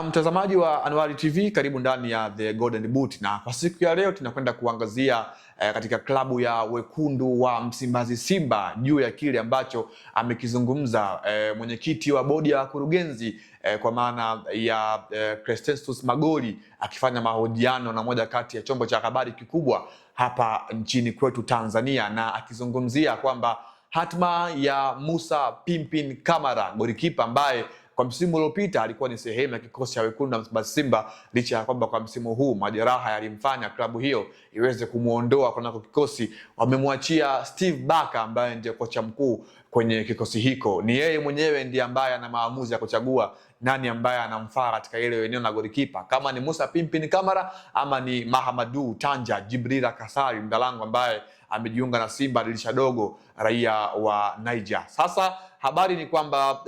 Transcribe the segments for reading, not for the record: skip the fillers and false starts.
Na mtazamaji wa Anuari TV, karibu ndani ya The Golden Boot, na kwa siku ya leo tunakwenda kuangazia katika klabu ya wekundu wa Msimbazi Simba juu ya kile ambacho amekizungumza mwenyekiti wa bodi ya wakurugenzi kwa maana ya Crescentus Magoli akifanya mahojiano na moja kati ya chombo cha habari kikubwa hapa nchini kwetu Tanzania, na akizungumzia kwamba hatma ya Musa Pimpin Kamara, golikipa ambaye kwa msimu uliopita alikuwa ni sehemu ya kikosi cha wekundu wa Msimbazi Simba, licha ya kwamba kwa msimu huu majeraha yalimfanya klabu hiyo iweze kumuondoa kunako kikosi. Wamemwachia Steve Barker ambaye ndiye kocha mkuu kwenye kikosi hiko. Ni yeye mwenyewe ndiye ambaye ana maamuzi ya kuchagua nani ambaye anamfaa katika ile eneo la golikipa, kama ni Musa Pimpin Kamara ama ni Mahamadou Tanja Jibrila Kasari, mdalangu ambaye amejiunga na Simba dirisha dogo, raia wa Niger. Sasa habari ni kwamba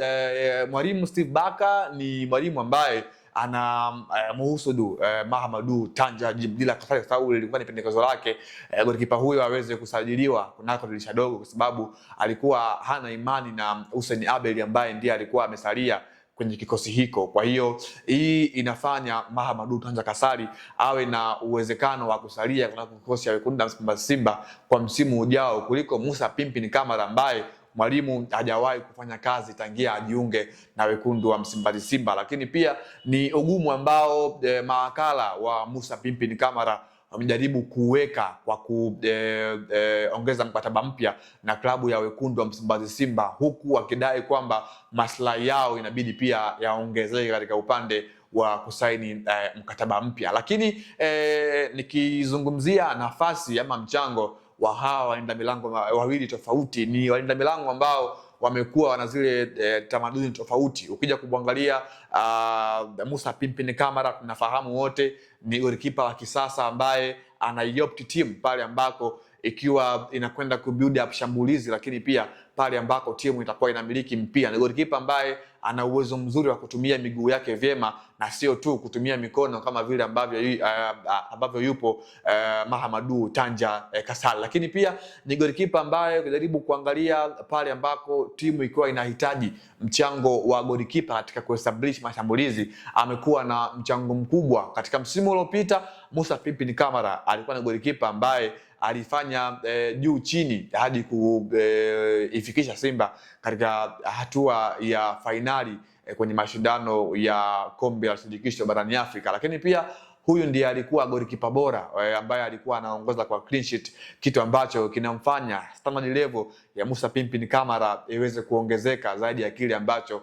mwalimu Steve Barker ni mwalimu ambaye ana muhusudu Mahamadou Tanja Jibrila Kasari, sababu ilikuwa ni pendekezo lake golikipa huyo aweze kusajiliwa kunako dirisha dogo, kwa sababu alikuwa hana imani na Hussein Abel ambaye ndiye alikuwa amesalia kwenye kikosi hiko. Kwa hiyo hii inafanya Mahamadou Tanja Kasari awe na uwezekano wa kusalia kwa kikosi cha wekundu wa Msimbazi Simba kwa msimu ujao kuliko Musa Pimpin Kamara ambaye mwalimu hajawahi kufanya kazi tangia ajiunge na wekundu wa Msimbazi Simba. Lakini pia ni ugumu ambao mawakala wa Musa Pimpin Kamara wamejaribu kuweka kwa kuongeza mkataba mpya na klabu ya wekundu wa Msimbazi Simba, huku wakidai kwamba maslahi yao inabidi pia yaongezeke katika upande wa kusaini mkataba mpya. Lakini nikizungumzia nafasi ama mchango wa hawa walinda milango wawili tofauti, ni walinda milango ambao wamekuwa wana zile tamaduni tofauti. Ukija kumwangalia Musa Pimpin Kamara, tunafahamu wote ni golikipa wa kisasa ambaye anaiopti timu pale ambako ikiwa inakwenda kubuild up shambulizi, lakini pia pale ambako timu itakuwa inamiliki mpira. Ni golikipa ambaye ana uwezo mzuri wa kutumia miguu yake vyema na sio tu kutumia mikono kama vile ambavyo yupo Mahamadou Tanja Kasari. Lakini pia ni golikipa ambaye kujaribu kuangalia pale ambako timu ikiwa inahitaji mchango wa golikipa katika kuestablish mashambulizi, amekuwa na mchango mkubwa. Katika msimu uliopita Musa Pimpin Kamara alikuwa ni golikipa ambaye alifanya juu chini hadi kuifikisha Simba katika hatua ya fainali kwenye mashindano ya kombe la shirikisho barani Afrika. Lakini pia huyu ndiye alikuwa golikipa bora ambaye alikuwa anaongoza kwa clean sheet, kitu ambacho kinamfanya standard level ya Musa Pimpin Kamara iweze kuongezeka zaidi ya kile ambacho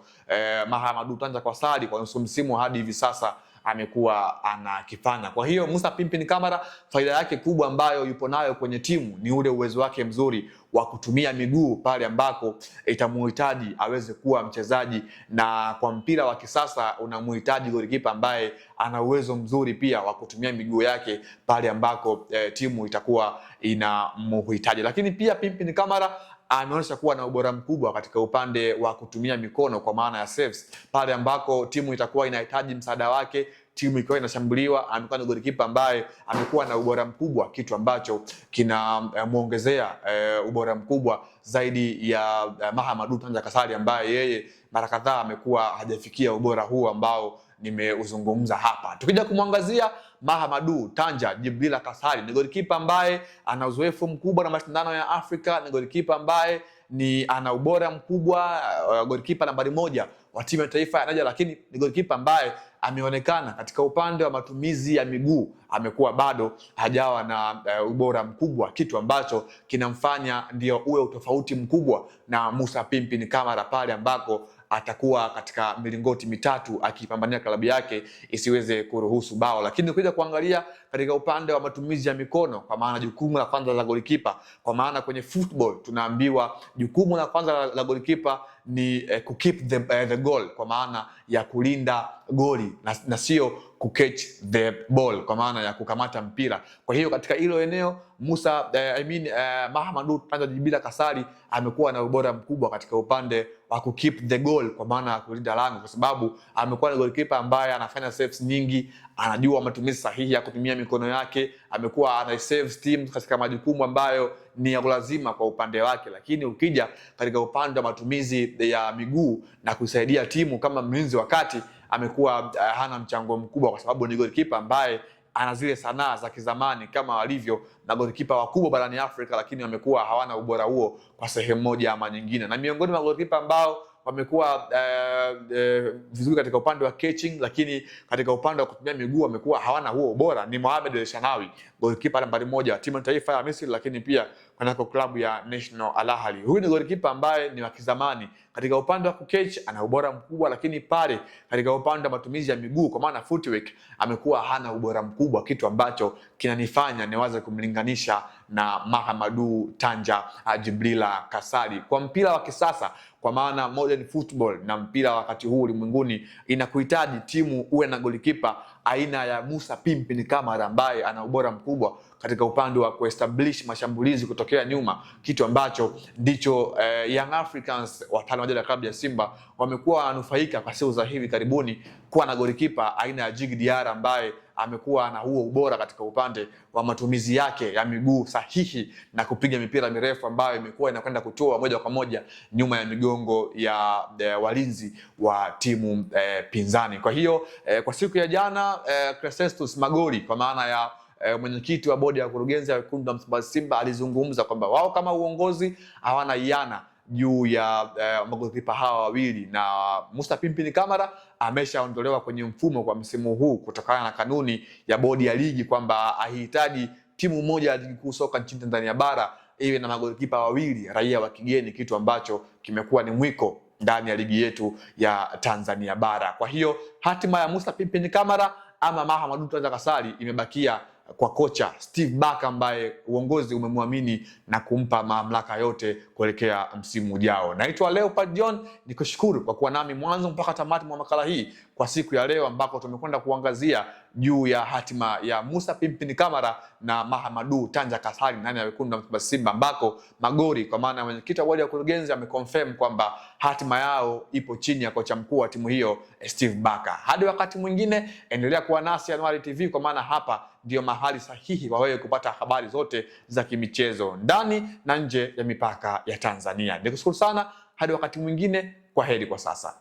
Mahamadou Tanja Kasari kwa nusu msimu hadi hivi sasa amekuwa anakifanya. Kwa hiyo Musa Pimpin Kamara, faida yake kubwa ambayo yupo nayo kwenye timu ni ule uwezo wake mzuri wa kutumia miguu pale ambako itamuhitaji aweze kuwa mchezaji, na kwa mpira wa kisasa unamuhitaji golikipa ambaye ana uwezo mzuri pia wa kutumia miguu yake pale ambako timu itakuwa inamhitaji. Lakini pia Pimpin Kamara ameonyesha kuwa na ubora mkubwa katika upande wa kutumia mikono kwa maana ya saves pale ambako timu itakuwa inahitaji msaada wake, timu ikiwa inashambuliwa. Amekuwa ni golikipa ambaye amekuwa na ubora mkubwa, kitu ambacho kinamuongezea ubora mkubwa zaidi ya Mahamadou Tanja Kasari ambaye yeye mara kadhaa amekuwa hajafikia ubora huu ambao nimeuzungumza hapa. Tukija kumwangazia Mahamadou Tanja Jibrila Kasari, ni golikipa ambaye ana uzoefu mkubwa na mashindano ya Afrika, ni golikipa ambaye ana ubora mkubwa, golikipa nambari 1 wa timu ya taifa ya Niger, lakini ni golikipa ambaye ameonekana katika upande wa matumizi ya miguu amekuwa bado hajawa na ubora mkubwa, kitu ambacho kinamfanya ndio uwe utofauti mkubwa na Musa Pimpin Kamara pale ambako atakuwa katika milingoti mitatu akipambania klabu yake isiweze kuruhusu bao. Lakini ukija kuangalia katika upande wa matumizi ya mikono, kwa maana jukumu la kwanza la golikipa, kwa maana kwenye football tunaambiwa jukumu la kwanza la golikipa ni kukeep the goal, kwa maana ya kulinda goli na sio kucatch the ball, kwa maana ya kukamata mpira. Kwa hiyo katika hilo eneo Mahamadou Tanja Jibrila Kasari amekuwa na ubora mkubwa katika upande wa kukeep the goal, kwa maana ya kulinda lango, kwa sababu amekuwa ni golikipa ambaye anafanya saves nyingi, anajua matumizi sahihi ya kutumia mikono yake, amekuwa ana save team katika majukumu ambayo ni ya lazima kwa upande wake. Lakini ukija katika upande wa matumizi ya miguu na kusaidia timu kama mlinzi wa kati, amekuwa hana mchango mkubwa, kwa sababu ni goalkeeper ambaye ana zile sanaa za kizamani kama walivyo na goalkeeper wakubwa barani Afrika, lakini wamekuwa hawana ubora huo kwa sehemu moja ama nyingine. Na miongoni mwa goalkeeper ambao wamekuwa vizuri katika upande wa catching, lakini katika upande wa kutumia miguu wamekuwa hawana huo ubora ni Mohamed El Shanawi, goalkeeper nambari 1 wa timu ya taifa ya Misri, lakini pia kunako klabu ya National Al Ahly. Huyu ni goalkeeper ambaye ni wa kizamani. Katika upande wa kucatch ana ubora mkubwa, lakini pale katika upande wa matumizi ya miguu kwa maana footwork amekuwa hana ubora mkubwa, kitu ambacho kinanifanya niwaze kumlinganisha na Mahamadou Tanja Djibrila Kasali. Kwa mpira wa kisasa, kwa maana modern football na mpira wakati huu ulimwenguni, inakuhitaji timu uwe na goalkeeper aina ya Musa Pimpini Kamara ambaye ana ubora mkubwa katika upande wa kuestablish mashambulizi kutokea nyuma, kitu ambacho ndicho Young Africans watano wa klabu ya Simba wamekuwa wanufaika kwa siku za hivi karibuni, kuwa na goalkeeper aina ya Djigui Diarra ambaye amekuwa na huo ubora katika upande wa matumizi yake ya miguu sahihi na kupiga mipira mirefu ambayo imekuwa inakwenda kutoa moja kwa moja nyuma ya migongo ya walinzi wa timu pinzani. Kwa hiyo kwa siku ya jana Crescentus Magori, kwa maana ya mwenyekiti wa bodi ya kurugenzi ya wekundu wa Msimbazi Simba, alizungumza kwamba wao kama uongozi hawana iana juu ya magolikipa hawa wawili, na Musa Pimpini Kamara ameshaondolewa kwenye mfumo kwa msimu huu kutokana na kanuni ya bodi ya ligi kwamba hahitaji timu moja ya ligi kuu soka nchini Tanzania bara iwe na magolikipa wawili raia wa kigeni, kitu ambacho kimekuwa ni mwiko ndani ya ligi yetu ya Tanzania bara. Kwa hiyo hatima ya Musa Pimpini Kamara ama Mahamadou Tanja Kasali imebakia kwa kocha Steve Barker ambaye uongozi umemwamini na kumpa mamlaka yote kuelekea msimu ujao. Naitwa Leopard John, nikushukuru kwa kuwa nami mwanzo mpaka tamati mwa makala hii kwa siku ya leo, ambako tumekwenda kuangazia juu ya hatima ya Musa Pimpini Kamara na Mahamadou Tanja Kasali ndani ya wekundu wa Msimbazi Simba, ambako Magori kwa maana mwenyekiti wa bodi ya kurugenzi ameconfirm kwamba hatima yao ipo chini ya kocha mkuu wa timu hiyo Steve Barker. Hadi wakati mwingine, endelea kuwa nasi Anuari TV, kwa maana hapa ndio mahali sahihi kwa wewe kupata habari zote za kimichezo ndani na nje ya mipaka ya Tanzania. Nikushukuru sana, hadi wakati mwingine, kwa heri kwa sasa.